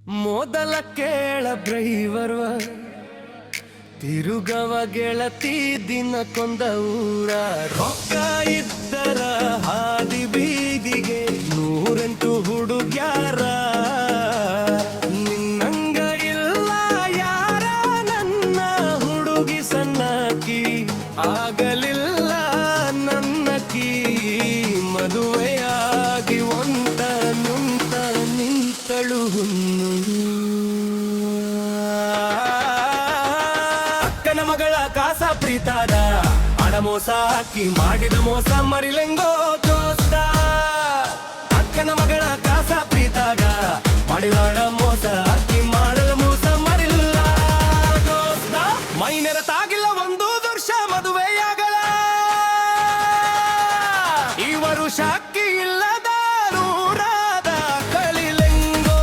ಮೊದಲ ಕೇಳ ಡ್ರೈವರ್ವ ತಿರುಗವ ಗೆಳತಿ ದಿನಕ್ಕೊಂದ ಊರ ರೊಕ್ಕ ಇದ್ದರ ಹಾದಿ ಬೀದಿಗೆ ನೂರೆಂಟು ಹುಡುಗ್ಯಾರ ನಿನ್ನಂಗ ಇಲ್ಲ ಯಾರ ನನ್ನ ಹುಡುಗಿ ಸಣ್ಣಕಿ ಆಗಲಿಲ್ಲ ನನ್ನಕಿ ಮದುವೆಯಾಗಿ ಒಂಟ ನುಂಟ ನಿಂತಳು ಅಕ್ಕನ ಮಗಳ ಕಾಸ ಪ್ರೀತಾದ ಹಣ ಮೋಸ ಹಾಕಿ ಮಾಡಿದ ಮೋಸ ಮರಿಲೆಂಗೋ ದೋಸ್ತ ಅಕ್ಕನ ಮಗಳ ಕಾಸ ಪ್ರೀತಾಗ ಮಾಡಿದ ಮೋಸ ಹಾಕಿ ಮಾಡದ ಮೋಸ ಮರಿಲ್ಲ ದೋಸ್ತ ಮೈನೆರ ತಾಗಿಲ್ಲ ಒಂದು ವರ್ಷ ಮದುವೆಯಾಗಲ ಈ ವರುಷ ಅಕ್ಕಿ ಇಲ್ಲದ ನೂರಾದ ಕಳಿಲೆಂಗೋ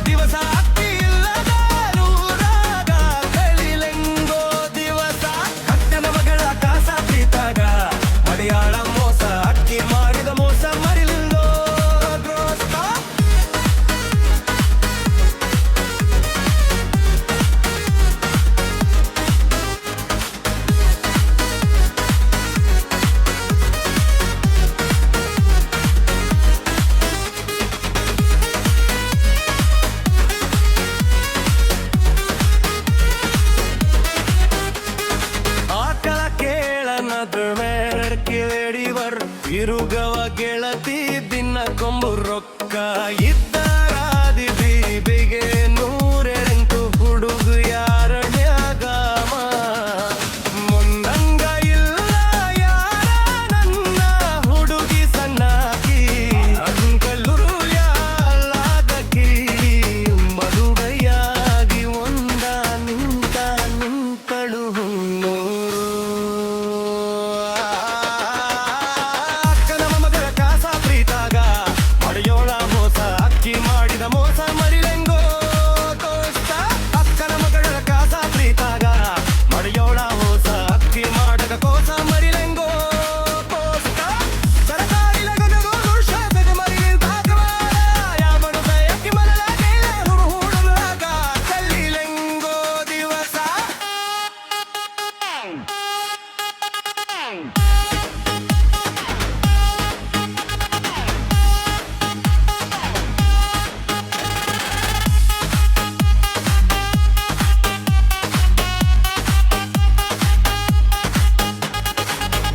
ದಿವಸ ಅಕ್ಕಿ ಇಲ್ಲದ ನೂರಾದ ಕಳಿಲೆಂಗೋ ದಿವಸ ಅಕ್ಕನ ಮಗಳ ಕಾಸ ಪ್ರೀತಾಗ ಮಲಯಾಳ ಮೋಸ ಅಕ್ಕಿ ಮಾಡಿದ ಮೋಸ ಮರಿಲ್ಲೋ ದೋಸ್ತ ಆಕಳ ಕೇಳನದು ಮೇರ್ ಕೇಳಿವರ್ ತಿರುಗವ ಗೆಳತಿ ದಿನ ಕೊಂಬು ರೊಕ್ಕ ಇದ್ದರಾದಿ ಬೀಬಿಗೆ ನೂರೆಂಟು ಹುಡುಗ ಯಾರಣ್ಯಾಗಾಮ ಮುಂದಂಗ ಇಲ್ಲ ಯಾರ ನನ್ನ ಹುಡುಗಿ ಸಣ್ಣಕಿ ಅಂಕಲ್ಲುರು ಯಾಲಾದಕಿ ಮದುವೆಯಾಗಿ ಒಂದ ನಿಂತಳು ಅಕ್ಕನ ಮಗಳ ಕಾಸ ಪ್ರೀತಾಗ ಪಡೆಯೋಳ ಮೋಸ ಅಕ್ಕಿ ಮಾಡಿದ ಮೋಸ ಮರಿಲೆಂಗೋ ದೋಸ್ತ ಅಕ್ಕನ ಮಗಳ ಕಾಸ ಪ್ರೀತಾಗ ಪಡೆಯೋಳ ಮೋಸ ಅಕ್ಕಿ ಮಾಡದ ಕೋಸ ಮರಿಲೆಂಗೋ ದೋಸ್ತ ಸರಕಾರಿ ಲಗನಗೋ ದುರ್ಶಾಸನ ಮರಿಲಿಂತಾಗವಾರ ಯಾವನು ಅಕ್ಕಿ ಮನಲಾಗಿಲ್ಲ ಹುಡುಗ ಕಲ್ಲಿಲೆಂಗೋ ದಿವಸ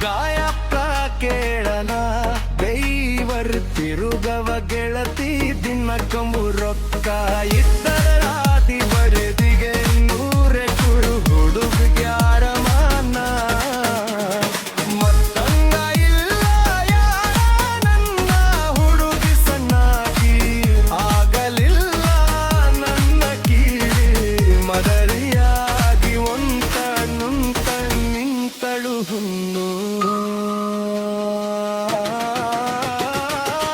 ಗಾಯಪ್ಪ ಕೇಳನ ದೈವರ್ ತಿರುಗವ ಗೆಳತಿ ದಿನ ಕೊಂಬು ರೊಕ್ಕ ಇದ್ದರ ರಾತಿ ಬರೆದಿಗೆ ನೂರೆ ಕುರು ಹುಡುಗ ಯಾರ ಮಾನ ಮತ್ತಂಗ ಇಲ್ಲ ಯಾರ ನನ್ನ ಹುಡುಗಿ ಸಣ್ಣಕಿ ಆಗಲಿಲ್ಲ ನನ್ನ ಕೀಳಿ ಮದರಿಯಾಗಿ ಒಂಟ ನುಂಟ ನಿಂತಳು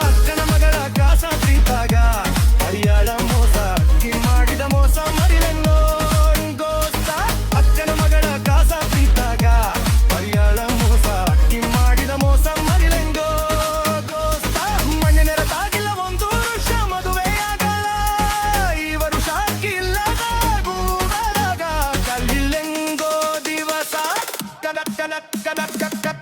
ಅಕ್ಕನ ಮಗಳ ಕಾಸ ಪ್ರೀತಾಗ ಹರಿಯಾಳ ಮೋಸ ಅಕ್ಕಿ ಮಾಡಿದ ಮೋಸ ಮರಿಲೆಂಗೋ ದೋಸ್ತ ಅಕ್ಕನ ಮಗಳ ಕಾಸ ಪ್ರೀತಾಗ ಹರಿಯಾಳ ಮೋಸ ಅಕ್ಕಿ ಮಾಡಿದ ಮೋಸ ಮರಿಲೆಂಗೋ ದೋಸ್ತ ಮಣ್ಣಿನೆರ ತಾಗಿಲ್ಲ ಒಂದು ವರ್ಷ ಮದುವೆಯಾಗಲ ಈ ವರುಷ ಅಕ್ಕಿ ಇಲ್ಲದ ಗೂಡದಾಗ ಕಲ್ಲಿಲೆಂಗೋ ದಿವಸ ಕನಕ್ ಕನಕ್ ಕನಕ್ ಕನಕ್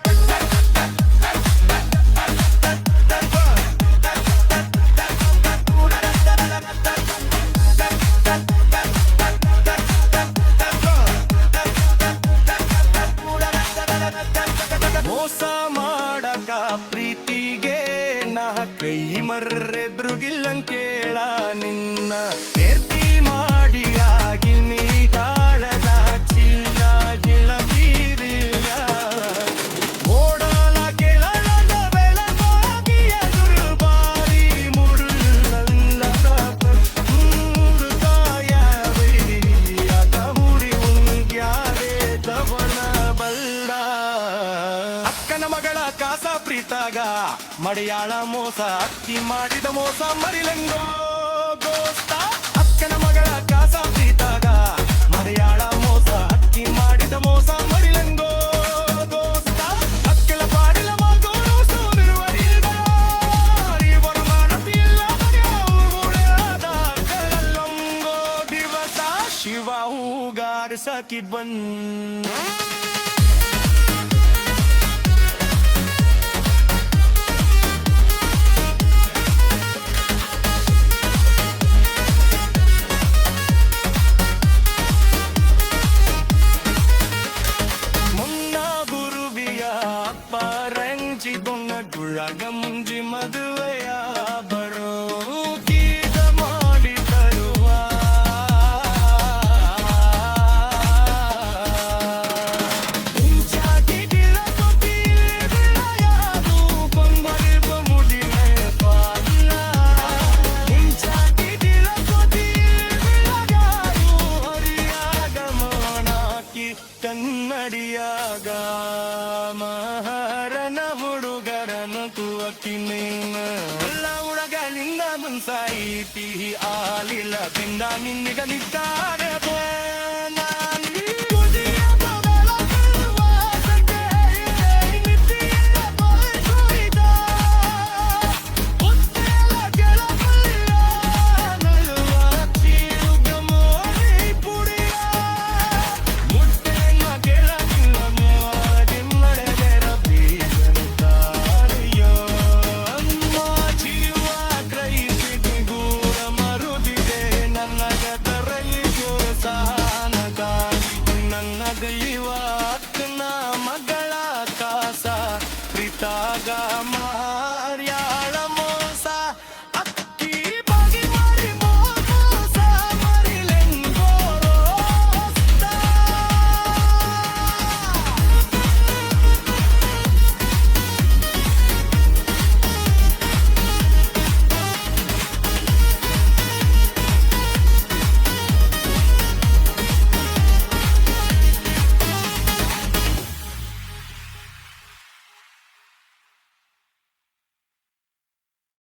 ಮೋಸ ಮಾಡಕ ಪ್ರೀತಿಗೆ ನಾ ಕೈ ಮರ್ರೆದ್ರುಗಿಲ್ಲಂಗ್ ಕೇಳ ನಿನ್ನ ಸೇರ್ತಿ ಮಾಡಿ ಆಗಿ ನೀ ತಾಳದ ಚಿಲ್ಲ ಜಿಳ ಬೀರಿಲ್ಲ ಓಡಲ ಕೇಳದ ಬೆಳಗಾಗಿ ಎದುರು ಬಾರಿ ಮುರುಳಲ್ಲದ ಮುರುಗಾಯ ಬೈಯಾದ ಮುಡಿ ಉಂಗ್ಯಾರೆ ತವಣ ಬಲ್ಲ ಅಕ್ಕನ ಮಗಳ ಕಾಸ ಪ್ರೀತಾಗ ಮಲಯಾಳ ಮೋಸ ಅಕ್ಕಿ ಮಾಡಿದ ಮೋಸ ಮರಿಲೆಂಗೋ ದೋಸ್ತ ಅಕ್ಕನ ಮಗಳ ಕಾಸ ಪ್ರೀತಾಗ ಮಲಯಾಳ ಮೋಸ ಅಕ್ಕಿ ಮಾಡಿದ ಮೋಸ ಮರಿಲೆಂಗೋ ದೋಸ್ತ ಅಕ್ಕಲ ಪಾಡಿಲ ಮಗೋರು ಸೋದರುವ ಬಾರಿಸಕಿ ಬಂದ್ ಮುಂಜಿ ಮದುವೆಯ ಬರೋ ಗೀತ ಮಾಡಿ ತರುವ ಇಂಚಾಗಿಲ್ಲ ಯಾರು ಬಂಬರಿಬ ಮುಡಿಲೆ ಪಾಲ ಇಂಚಾಗಿಲ್ಲ ಯಾರು ಹರಿಯಾಗ ಮೋಣಾಕಿ ಕನ್ನಡಿಯಾಗ ಮಹಾರನ ಹುಡುಗರನು ಎಲ್ಲ ಹುಡುಗನಿಂದ ಮುನ್ಸಾಯಿತಿ ಆಲಿಲ್ಲ ಪಿಂಡ ನಿನ್ನಿಗ ನಿದ್ದಾರ